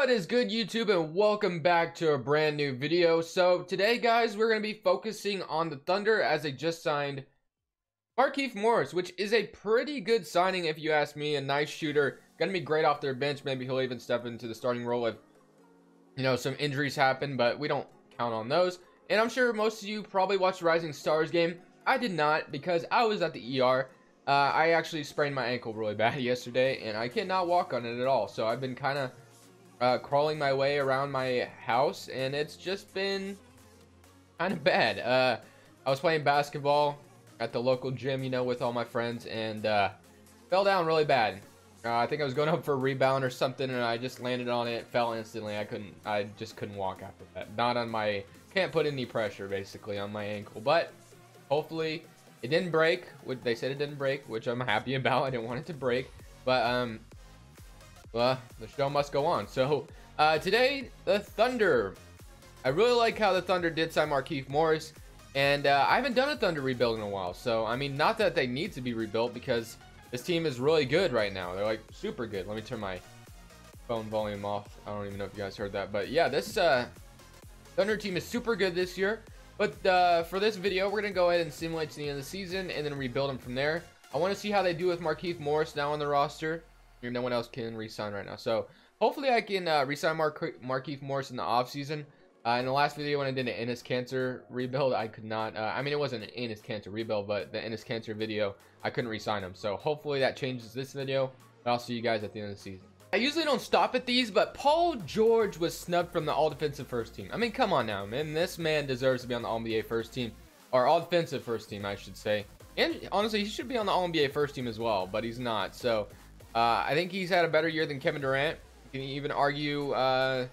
What is good, YouTube, and welcome back to a brand new video. So today, guys, we're going to be focusing on the Thunder as they just signed Markieff Morris, which is a pretty good signing if you ask me. A nice shooter, going to be great off their bench. Maybe he'll even step into the starting role if some injuries happen, but we don't count on those. And I'm sure most of you probably watched the Rising Stars game. I did not, because I was at the ER. I actually sprained my ankle really bad yesterday, and I cannot walk on it at all. So I've been kind of crawling my way around my house, and it's just been kind of bad. I was playing basketball at the local gym, with all my friends, and fell down really bad. I think I was going up for a rebound or something, and I just landed on it, fell instantly. I just couldn't walk after that. Not on my, can't put any pressure basically on my ankle, but hopefully it didn't break. They said it didn't break, which I'm happy about. I didn't want it to break, but well, the show must go on. So today, the Thunder. I really like how the Thunder did sign Markieff Morris, and I haven't done a Thunder rebuild in a while. So I mean, not that they need to be rebuilt, because this team is really good right now. They're like super good. Let me turn my phone volume off. I don't even know if you guys heard that, but yeah, this Thunder team is super good this year. But for this video, we're gonna go ahead and simulate to the end of the season and then rebuild them from there. I want to see how they do with Markieff Morris now on the roster. No one else can re-sign right now, so hopefully I can re-sign Markieff Morris in the offseason. In the last video when I did an Enes Kanter rebuild, I could not, I mean, it wasn't an Enes Kanter rebuild, but the Enes Kanter video, I couldn't re-sign him. So hopefully that changes this video, but I'll see you guys at the end of the season. I usually don't stop at these, but Paul George was snubbed from the all-defensive first team. I mean, come on now, man. This man deserves to be on the All-NBA first team, or all-defensive first team, I should say. And honestly, he should be on the All-NBA first team as well, but he's not. So I think he's had a better year than Kevin Durant. You can even argue, I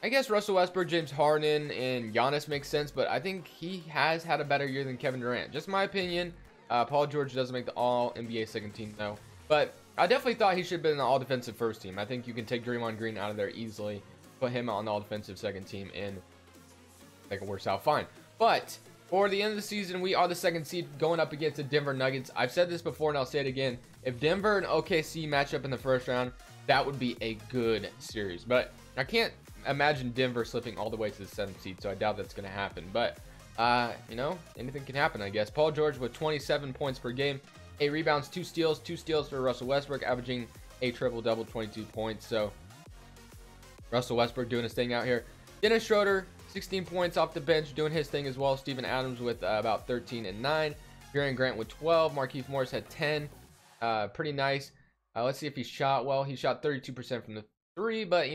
guess Russell Westbrook, James Harden, and Giannis makes sense, but I think he has had a better year than Kevin Durant. Just my opinion. Paul George doesn't make the All-NBA second team, though. But I definitely thought he should have been in the all-defensive first team. I think you can take Draymond Green out of there easily, put him on the all-defensive second team, and I think it works out fine. But for the end of the season, we are the second seed going up against the Denver Nuggets. I've said this before, and I'll say it again. If Denver and OKC match up in the first round, that would be a good series. But I can't imagine Denver slipping all the way to the 7th seed, so I doubt that's going to happen. But, anything can happen, I guess. Paul George with 27 points per game, 8 rebounds, 2 steals for Russell Westbrook, averaging a triple-double, 22 points. So Russell Westbrook doing his thing out here. Dennis Schroeder, 16 points off the bench, doing his thing as well. Steven Adams with about 13 and 9. Jaren Grant with 12. Markieff Morris had 10. Pretty nice. Let's see if he shot well. He shot 32% from the 3, but,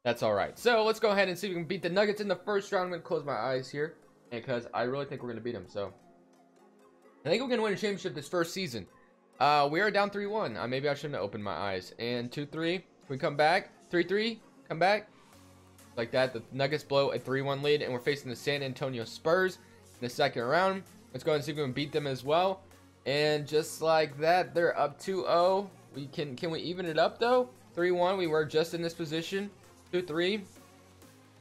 that's all right. So let's go ahead and see if we can beat the Nuggets in the first round. I'm going to close my eyes here, because I really think we're going to beat them. So I think we're going to win a championship this first season. We are down 3-1. Maybe I shouldn't have opened my eyes. And 2-3. We come back. 3-3. Come back. Like that. The Nuggets blow a 3-1 lead, and we're facing the San Antonio Spurs in the second round. Let's go ahead and see if we can beat them as well. And just like that, they're up 2-0. Can we even it up though? 3-1. We were just in this position. 2-3.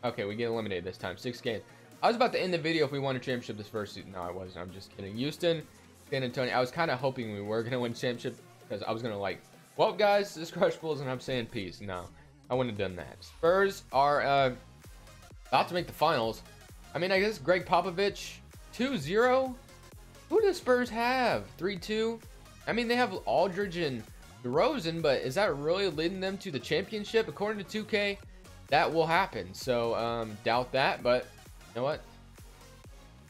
Okay, we get eliminated this time. 6 games. I was about to end the video if we won a championship this first season. No, I wasn't. I'm just kidding. Houston, San Antonio. I was kind of hoping we were gonna win championship, because I was gonna well, guys, this Crush Bulls, and I'm saying peace. No, I wouldn't have done that. Spurs are about to make the finals. I mean, I guess Greg Popovich 2-0. Who do the Spurs have? 3-2. I mean, they have Aldridge and DeRozan, but is that really leading them to the championship? According to 2K, that will happen. So doubt that, but you know what?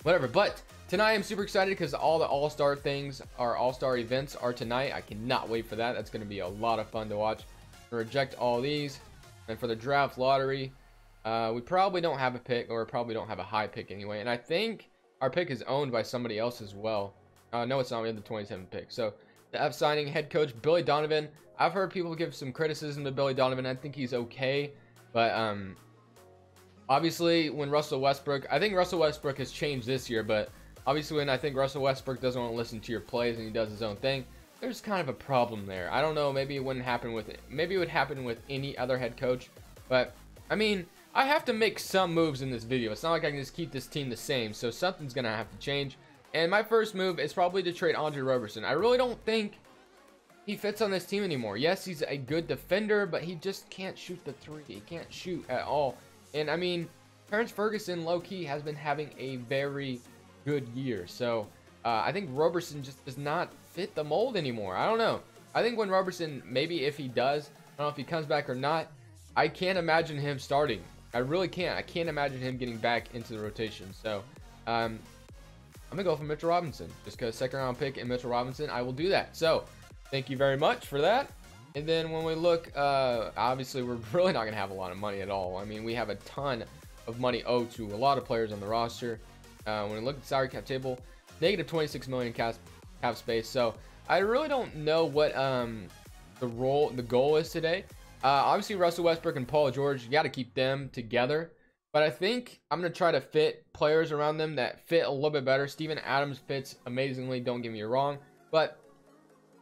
Whatever. But tonight I'm super excited, because all the all-star things, our all-star events, are tonight. I cannot wait for that. That's going to be a lot of fun to watch. Reject all these. And for the draft lottery, we probably don't have a pick, or probably don't have a high pick anyway. And I think our pick is owned by somebody else as well. No, it's not. We have the 27th pick. So the F signing head coach Billy Donovan. I've heard people give some criticism to Billy Donovan. I think he's okay, but obviously when Russell Westbrook, I think Russell Westbrook has changed this year, but obviously when I think Russell Westbrook doesn't want to listen to your plays and he does his own thing, there's kind of a problem there. I don't know. Maybe it wouldn't happen with it. Maybe it would happen with any other head coach, but I mean, I have to make some moves in this video. It's not like I can just keep this team the same, so something's gonna have to change. And my first move is probably to trade Andre Roberson. I really don't think he fits on this team anymore. Yes, he's a good defender, but he just can't shoot the three. He can't shoot at all. And I mean, Terrence Ferguson, low-key, has been having a very good year. So I think Roberson just does not fit the mold anymore. I don't know. I think when Roberson, maybe if he does, I don't know if he comes back or not, I can't imagine him starting. I really can't. I can't imagine him getting back into the rotation. So I'm gonna go for Mitchell Robinson, just because second round pick and Mitchell Robinson. I will do that. So thank you very much for that. And then when we look, obviously we're really not gonna have a lot of money at all. I mean, we have a ton of money owed to a lot of players on the roster. When we look at the salary cap table, negative 26 million cap space. So I really don't know what the goal is today. Obviously Russell Westbrook and Paul George, you got to keep them together. But I think I'm going to try to fit players around them that fit a little bit better. Steven Adams fits amazingly, don't get me wrong. But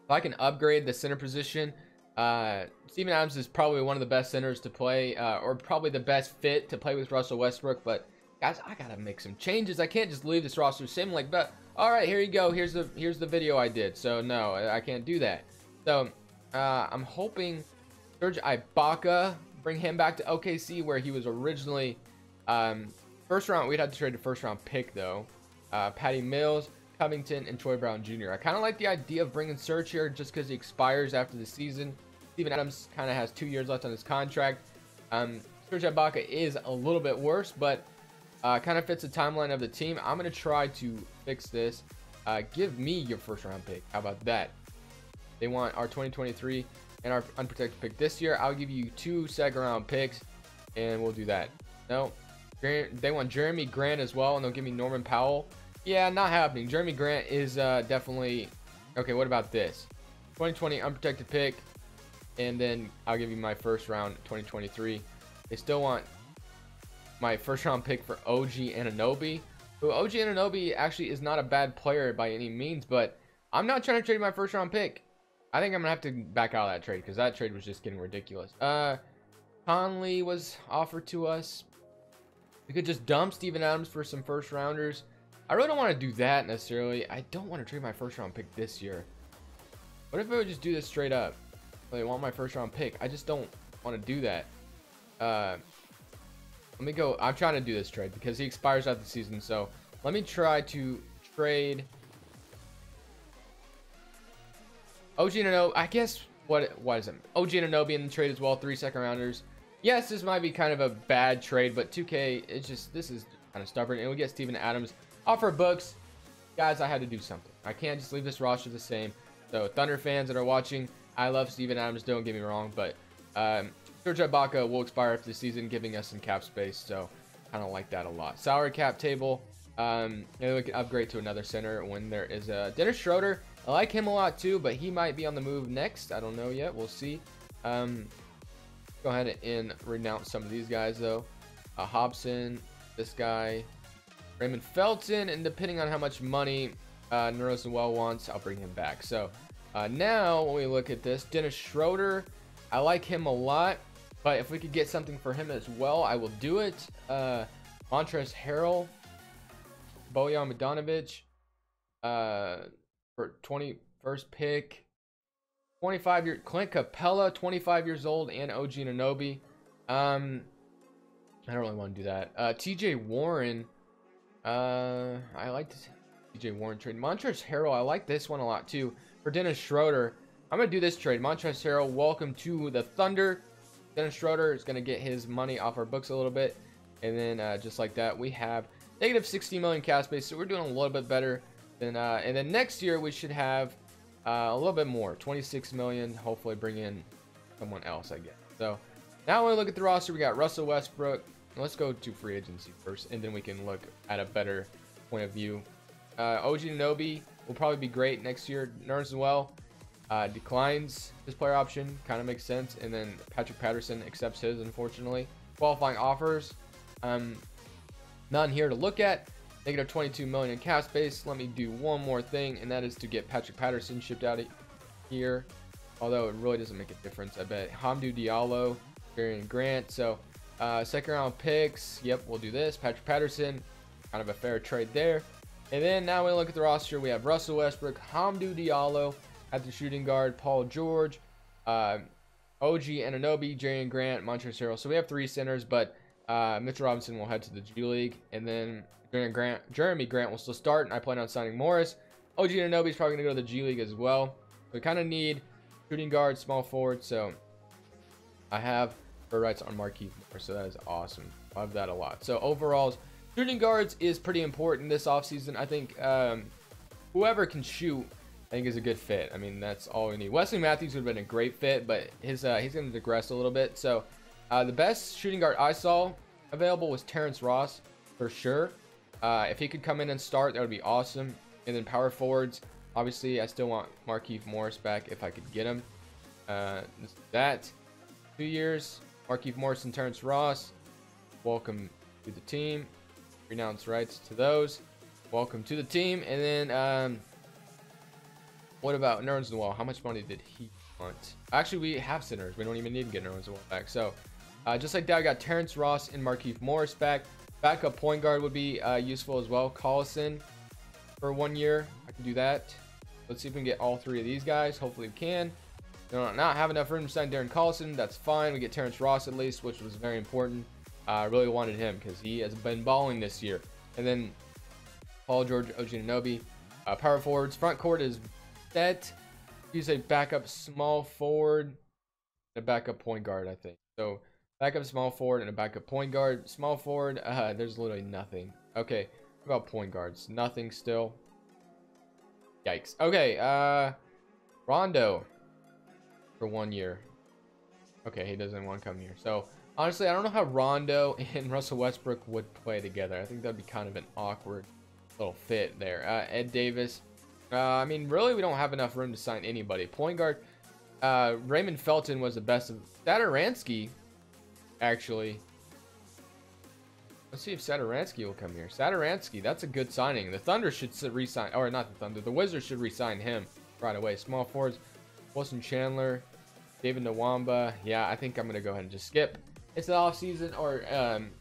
if I can upgrade the center position, Steven Adams is probably one of the best centers to play, or probably the best fit to play with Russell Westbrook. But guys, I got to make some changes. I can't just leave this roster same like, but all right, here you go. Here's the video I did. So no, I can't do that. So I'm hoping Serge Ibaka, bring him back to OKC where he was originally. First round, we'd have to trade the first round pick though. Patty Mills, Covington, and Troy Brown Jr. I kind of like the idea of bringing Serge here just because he expires after the season. Steven Adams kind of has 2 years left on his contract. Serge Ibaka is a little bit worse, but kind of fits the timeline of the team. I'm going to try to fix this. Give me your first round pick. How about that? They want our 2023 and our unprotected pick this year. I'll give you 2 second round picks and we'll do that. No, they want Jeremy Grant as well, and they'll give me Norman Powell. Yeah, not happening. Jeremy Grant is definitely okay. What about this 2020 unprotected pick, and then I'll give you my first round 2023. They still want my first round pick for OG Anunoby, who OG Anunoby actually is not a bad player by any means, but I'm not trying to trade my first round pick. I think I'm gonna have to back out of that trade because that trade was just getting ridiculous. Conley was offered to us. We could just dump Steven Adams for some first rounders. I really don't want to do that necessarily. I don't want to trade my first round pick this year. What if I would just do this straight up? They want my first round pick. I just don't want to do that. Let me go. I'm trying to do this trade because he expires after the season. So let me try to trade OG Anunoby. I guess what is it? OG Anunoby in the trade as well. 3 second rounders. Yes, this might be kind of a bad trade, but 2K, it's just, this is kind of stubborn. And we get Steven Adams off our books. Guys, I had to do something. I can't just leave this roster the same. So Thunder fans that are watching, I love Steven Adams, don't get me wrong, but Serge Ibaka will expire after the season, giving us some cap space. So kind of like that a lot. Salary cap table. Maybe we can upgrade to another center when there is a Dennis Schroeder. I like him a lot too, but he might be on the move next. I don't know yet. We'll see. Go ahead and renounce some of these guys though. Hobson, this guy, Raymond Felton, and depending on how much money Nerlens Noel wants, I'll bring him back. So now when we look at this, Dennis Schroeder, I like him a lot, but if we could get something for him as well, I will do it. Montrezl Harrell, Bojan Bogdanovic, for 21st pick. 25-year Clint Capella, 25 years old, and OG Anunoby. I don't really want to do that. TJ Warren. I like this TJ Warren trade. Montrezl Harrell, I like this one a lot too. For Dennis Schroeder, I'm gonna do this trade. Montrezl Harrell, welcome to the Thunder. Dennis Schroeder is gonna get his money off our books a little bit, and then just like that, we have negative 60 million cap space. So we're doing a little bit better than. And then next year we should have a little bit more, 26 million. Hopefully bring in someone else, I guess. So now when we look at the roster, we got Russell Westbrook. Let's go to free agency first, and then we can look at a better point of view. OG Anunoby will probably be great next year. Nerlens Noel declines his player option, kind of makes sense. And then Patrick Patterson accepts his, unfortunately. Qualifying offers, none here to look at. Negative 22 million in cap space. Let me do one more thing, and that is to get Patrick Patterson shipped out of here. Although it really doesn't make a difference, I bet. Hamdou Diallo, Varian Grant. So second round picks. Yep, we'll do this. Patrick Patterson, kind of a fair trade there. And then now we look at the roster. We have Russell Westbrook, Hamdou Diallo, At the shooting guard, Paul George, OG Anunoby, Jarian Grant, Montrezl Harrell. So we have 3 centers, but Mitchell Robinson will head to the G League, and then Jeremy Grant will still start, and I plan on signing Morris. OG Anunoby is probably going to go to the G League as well. We kind of need shooting guard, small forward, so I have bird rights on Markieff, so that is awesome. I love that a lot. So overall, shooting guards is pretty important this offseason. I think whoever can shoot, I think is a good fit. I mean, that's all we need. Wesley Matthews would have been a great fit, but he's going to digress a little bit. So the best shooting guard I saw available was Terrence Ross for sure. If he could come in and start, that would be awesome. And then power forwards, obviously, I still want Markieff Morris back if I could get him. That 2 years, Markieff Morris and Terrence Ross, welcome to the team. Renounce rights to those. Welcome to the team. And then what about Nerlens Noel? How much money did he want? Actually, we have centers. We don't even need to get Nerlens Noel back. So just like that, I got Terrence Ross and Markieff Morris back. Backup point guard would be useful as well. Collison for 1 year. I can do that. Let's see if we can get all 3 of these guys. Hopefully we can. Not have enough room to sign Darren Collison. That's fine. We get Terrence Ross at least, which was very important. I really wanted him because he has been balling this year. And then Paul George, OG Anunoby. Power forwards. Front court is set. Use a backup small forward and a backup point guard, I think. So backup small forward and a backup point guard. Small forward, there's literally nothing. Okay, what about point guards? Nothing still. Yikes. Okay, Rondo for 1 year. Okay, he doesn't want to come here. So honestly, I don't know how Rondo and Russell Westbrook would play together. I think that'd be kind of an awkward little fit there. Ed Davis. I mean, really, we don't have enough room to sign anybody. Point guard, Raymond Felton was the best of Satoransky, actually. Let's see if Satoransky will come here. Satoransky, that's a good signing. The Thunder should re-sign, or not the Thunder, the Wizards should re-sign him right away. Small forwards, Wilson Chandler, David Nwamba. Yeah, I think I'm going to go ahead and just skip. It's the off season, or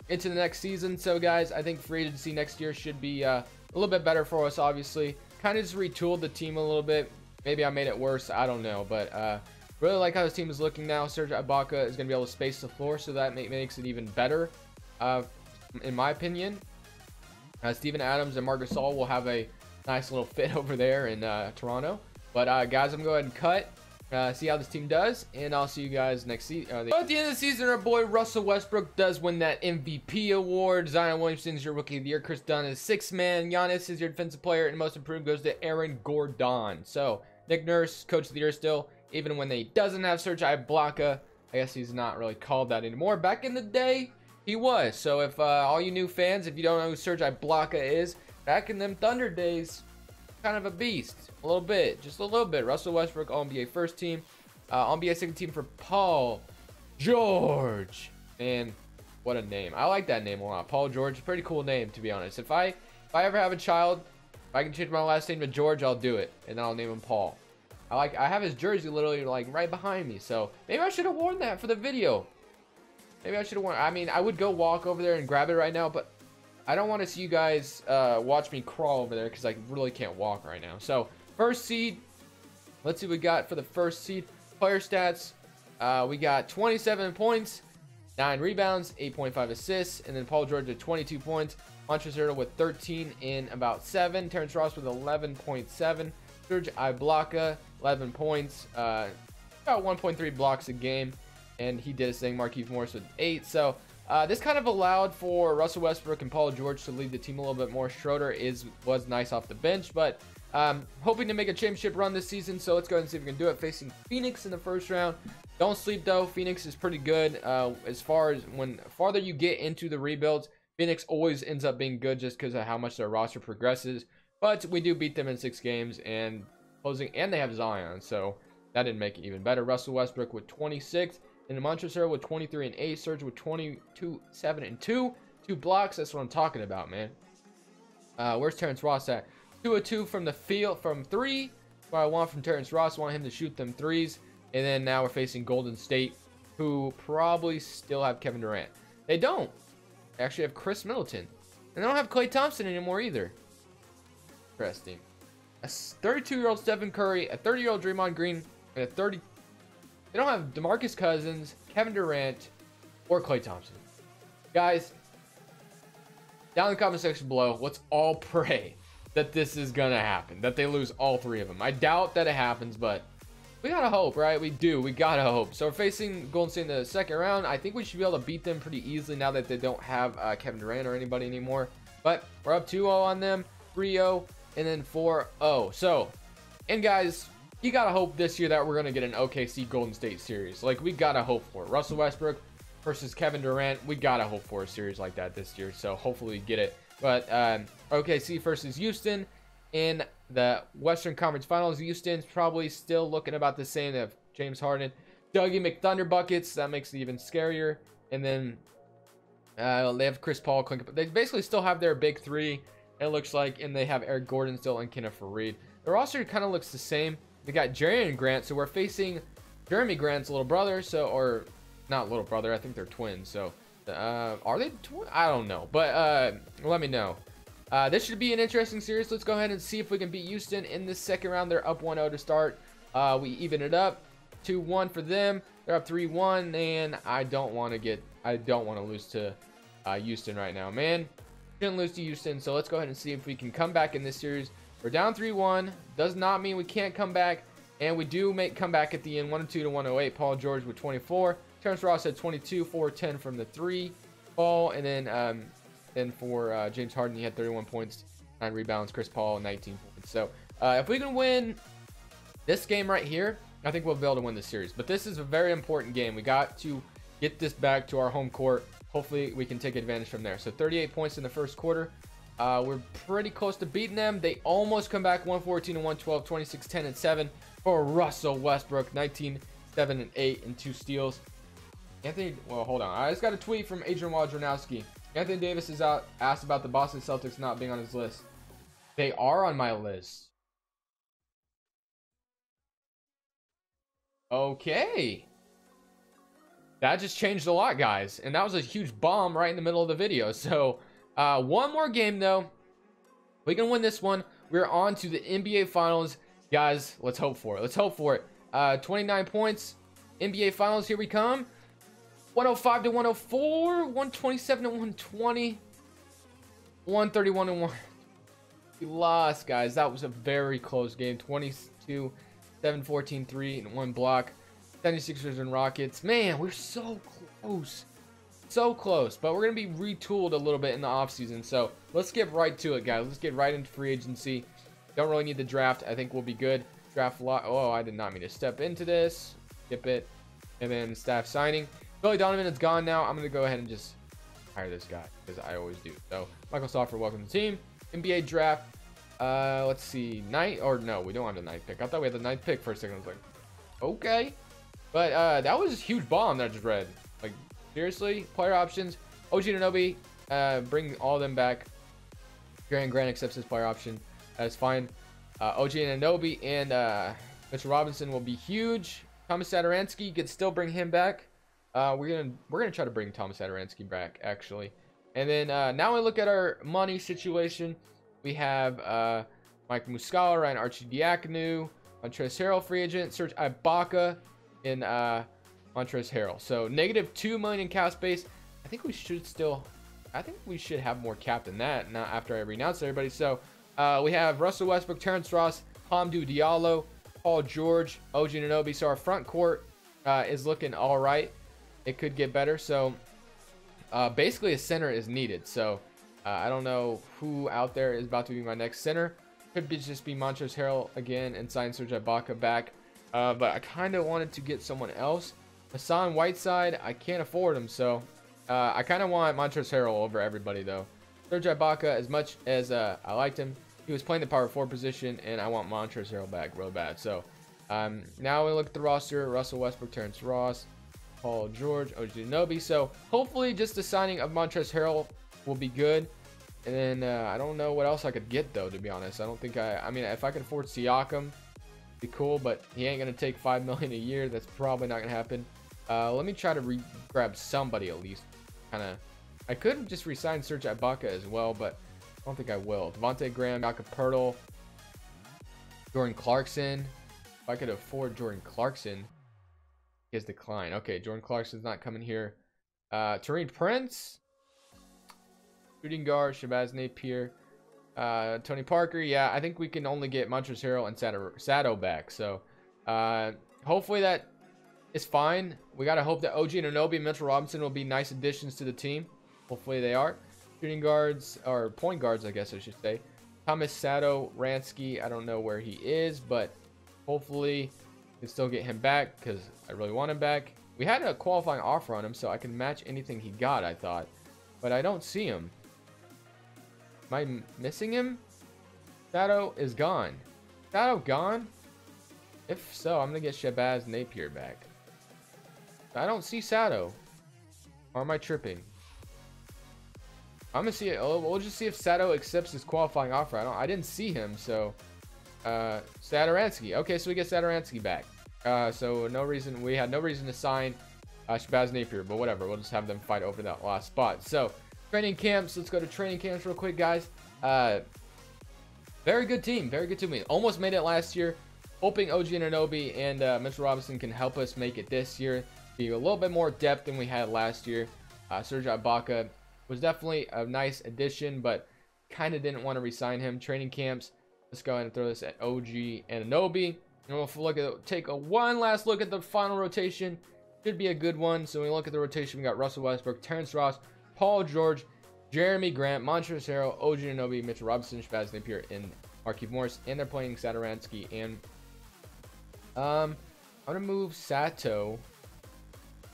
into the next season. So, guys, I think free agency next year should be a little bit better for us, obviously. Kind of just retooled the team a little bit. Maybe I made it worse. I don't know. But really like how this team is looking now. Serge Ibaka is going to be able to space the floor, so that makes it even better, in my opinion. Steven Adams and Marc Gasol will have a nice little fit over there in Toronto. But, guys, I'm going to go ahead and cut. See how this team does, and I'll see you guys next season. At the end of the season, our boy Russell Westbrook does win that MVP award. Zion Williamson is your Rookie of the Year. Chris Dunn is 6th man. Giannis is your Defensive Player, and Most Improved goes to Aaron Gordon. So Nick Nurse, Coach of the Year still, even when he doesn't have Serge Ibaka. I guess he's not really called that anymore. Back in the day, he was. So if all you new fans, if you don't know who Serge Ibaka is, back in them Thunder days, kind of a beast. A little bit, just a little bit. Russell Westbrook, All-NBA first team. All-NBA second team for Paul George. Man, what a name. I like that name a lot. Paul George, pretty cool name, to be honest. If I ever have a child, if I can change my last name to George, I'll do it. And then I'll name him Paul. I have his jersey literally like right behind me. So maybe I should have worn that for the video. Maybe I should have worn. I mean, I would go walk over there and grab it right now, but I don't want to see you guys watch me crawl over there because I really can't walk right now. So first seed, let's see what we got for the first seed. Player stats, we got 27 points, 9 rebounds, 8.5 assists, and then Paul George with 22 points. Montrezl Harrell with 13 and about 7. Terrence Ross with 11.7. Serge Ibaka, 11 points, about 1.3 blocks a game, and he did his thing. Markieff Morris with 8. So this kind of allowed for Russell Westbrook and Paul George to lead the team a little bit more. Schroeder was nice off the bench, but hoping to make a championship run this season. So let's go ahead and see if we can do it. Facing Phoenix in the first round. Don't sleep though. Phoenix is pretty good. As far as when farther you get into the rebuilds, Phoenix always ends up being good just because of how much their roster progresses. But we do beat them in 6 games and they have Zion, so that didn't make it even better. Russell Westbrook with 26. And Montrezl Harrell with 23 and 8. Serge with 22, 7 and 2. 2 blocks. That's what I'm talking about, man. Where's Terrence Ross at? 2 of 2 from the field, from 3. What I want from Terrence Ross. I want him to shoot them 3s. And then now we're facing Golden State, who probably still have Kevin Durant. They don't. They actually have Chris Middleton. And they don't have Klay Thompson anymore either. Interesting. a 32-year-old Stephen Curry, a 30-year-old Draymond Green, and a 30. They don't have DeMarcus Cousins, Kevin Durant, or Klay Thompson. Guys, down in the comment section below, let's all pray that this is gonna happen, that they lose all 3 of them. I doubt that it happens, but we gotta hope, right? We gotta hope. So we're facing Golden State in the second round. I think we should be able to beat them pretty easily now that they don't have Kevin Durant or anybody anymore. But we're up 2-0 on them, 3-0, and then 4-0. So, and guys, you gotta hope this year that we're gonna get an OKC Golden State series. Like, we gotta hope for it. Russell Westbrook versus Kevin Durant, we gotta hope for a series like that this year. So hopefully we get it. But OKC versus Houston in the Western Conference Finals. Houston's probably still looking about the same. They have James Harden, Dougie McThunder buckets. That makes it even scarier. And then they have Chris Paul, Clint. They basically still have their big 3. It looks like, and they have Eric Gordon still and Kenneth Faried. Their roster kind of looks the same. They got Jeremy Grant, so we're facing Jeremy Grant's little brother. So, or not little brother, I think they're twins. So are they twins? I don't know, but let me know. This should be an interesting series. Let's go ahead and see if we can beat Houston in this second round. They're up 1-0 to start. We even it up 2-1 for them. They're up 3-1, and I don't want to lose to Houston right now, man. Shouldn't lose to Houston. So let's go ahead and see if we can come back in this series. We're down 3-1. Does not mean we can't come back, and we do make comeback at the end. 102 to 108. Paul George with 24. Terrence Ross had 22, 4-10 from the 3 ball, and then for James Harden, he had 31 points, 9 rebounds. Chris Paul, 19 points. So if we can win this game right here, I think we'll be able to win the series. But this is a very important game. We got to get this back to our home court. Hopefully, we can take advantage from there. So 38 points in the first quarter. We're pretty close to beating them. They almost come back 114 and 112, 26, 10 and 7 for Russell Westbrook, 19, 7 and 8 and 2 steals. Anthony, well, hold on. I just got a tweet from Adrian Wojnarowski. Anthony Davis is asked about the Boston Celtics not being on his list. They are on my list. Okay. That just changed a lot, guys. And that was a huge bomb right in the middle of the video. So, one more game, though. We can win this one. We're on to the NBA Finals. Guys, let's hope for it. Let's hope for it. 29 points. NBA Finals, here we come. 105 to 104, 127 to 120, 131 to 1. We lost, guys. That was a very close game. 22, 7, 14, 3, and 1 block. 76ers and Rockets. Man, we're so close. So close. But we're going to be retooled a little bit in the offseason. So let's get right to it, guys. Let's get right into free agency. Don't really need the draft. I think we'll be good. Draft lot. Oh, I did not mean to step into this. Skip it. And then staff signing. Billy Donovan is gone now. I'm going to go ahead and just hire this guy because I always do. So, Michael Stoffer, welcome to the team. NBA draft. Let's see. No, we don't have the 9th pick. I thought we had the 9th pick for a second. I was like, okay. But that was a huge bomb that I just read. Like, seriously? Player options. OG Anunoby, bring all of them back. Grant accepts his player option. That's fine. OG Anunoby and Mitchell Robinson will be huge. Thomas Satoransky, could still bring him back. We're gonna try to bring Thomas Satoransky back, actually. And then now we look at our money situation. We have Mike Muscala, Ryan Arcidiacono, Montrezl Harrell, free agent, Serge Ibaka, and Montrezl Harrell. So -2 million in cap space. I think we should have more cap than that. Not after I renounce everybody. So we have Russell Westbrook, Terrence Ross, Hamdou Diallo, Paul George, OG Anunoby. So our front court is looking all right. It could get better. So basically a center is needed. So I don't know who out there is about to be my next center. Could just be Montrezl Harrell again and sign Serge Ibaka back. But I kind of wanted to get someone else. Hassan Whiteside, I can't afford him. So I kind of want Montrezl Harrell over everybody though. Serge Ibaka, as much as I liked him, he was playing the power forward position, and I want Montrezl Harrell back real bad. So now we look at the roster. Russell Westbrook, Terrence Ross, Paul George, OG Anunoby. So hopefully just the signing of Montrezl Harrell will be good. And then I don't know what else I could get though, to be honest. I don't think I mean, if I could afford Siakam, it'd be cool, but he ain't gonna take $5 million a year. That's probably not gonna happen. Let me try to grab somebody at least. I could just resign Serge Ibaka as well, but I don't think I will. Devontae Graham, Jakob Poeltl. Jordan Clarkson. If I could afford Jordan Clarkson, he has declined. Okay, Jordan Clarkson's not coming here. Taurean Prince, shooting guard, Shabazz Napier, Tony Parker. Yeah, I think we can only get Montrezl Harrell and Sato back. So hopefully that is fine. We gotta hope that OG Anunoby and Mitchell Robinson will be nice additions to the team. Hopefully they are. Shooting guards, or point guards, I guess I should say. Thomas Sato Ransky. I don't know where he is, but hopefully we can still get him back because I really want him back. We had a qualifying offer on him, so I can match anything he got, I thought. But I don't see him. Am I missing him? Sato is gone. Sato gone? If so, I'm going to get Shabazz Napier back. I don't see Sato. Or am I tripping? I'm going to see it. Oh, we'll just see if Sato accepts his qualifying offer. I didn't see him, so... Satoransky. Okay, so we get Satoransky back. So no reason, we had no reason to sign Shabazz Napier, but whatever, we'll just have them fight over that last spot. So training camps, let's go to training camps real quick, guys. Very good team, very good team. Almost made it last year. Hoping OG Anunoby and Mitchell Robinson can help us make it this year. Be a little bit more depth than we had last year. Serge Ibaka was definitely a nice addition, but kind of didn't want to re-sign him. Training camps, let's go ahead and throw this at OG Anunoby. And we'll take one last look at the final rotation. Should be a good one. So when we look at the rotation, we got Russell Westbrook, Terrence Ross, Paul George, Jeremy Grant, Montrezl Harrell, OG Anunoby, Mitchell Robinson, Shabazz Napier, and Markieff Morris. And they're playing Satoransky. And I'm gonna move Sato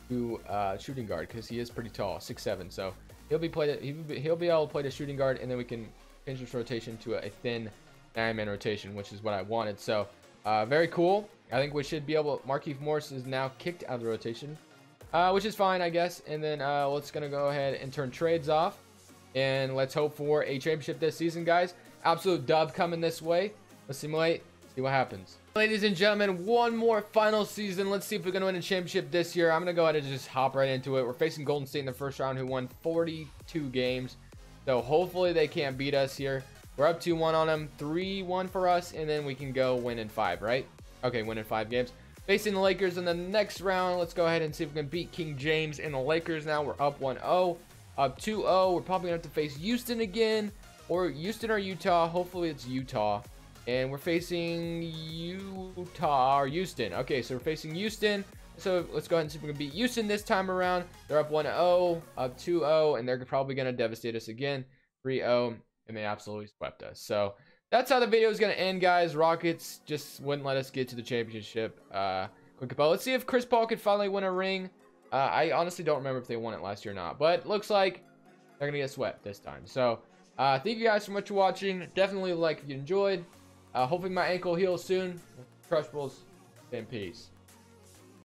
to shooting guard because he is pretty tall, 6'7". So he'll be able to play the shooting guard, and then we can change this rotation to a thin 9-man rotation, which is what I wanted. So very cool. I think we should be able. Markieff Morris is now kicked out of the rotation, which is fine, I guess. And then let's gonna go ahead and turn trades off, and let's hope for a championship this season, guys. Absolute dub coming this way. Let's simulate, see what happens. Ladies and gentlemen, one more final season. Let's see if we're gonna win a championship this year. I'm gonna go ahead and just hop right into it. We're facing Golden State in the first round, who won 42 games. So hopefully they can't beat us here. We're up 2-1 on them, 3-1 for us, and then we can go win in 5, right? Okay, win in 5 games. Facing the Lakers in the next round. Let's go ahead and see if we can beat King James and the Lakers now. We're up 1-0, up 2-0. We're probably going to have to face Houston again, or Houston or Utah. Hopefully it's Utah. And we're facing Utah or Houston. Okay, so we're facing Houston. So let's go ahead and see if we can beat Houston this time around. They're up 1-0, up 2-0, and they're probably going to devastate us again. 3-0. And they absolutely swept us. So that's how the video is going to end, guys. Rockets just wouldn't let us get to the championship. Quick about. Let's see if Chris Paul could finally win a ring. I honestly don't remember if they won it last year or not, but looks like they're going to get swept this time. So thank you guys so much for watching. Definitely like if you enjoyed. Hopefully my ankle heals soon. Crush Bulls and peace.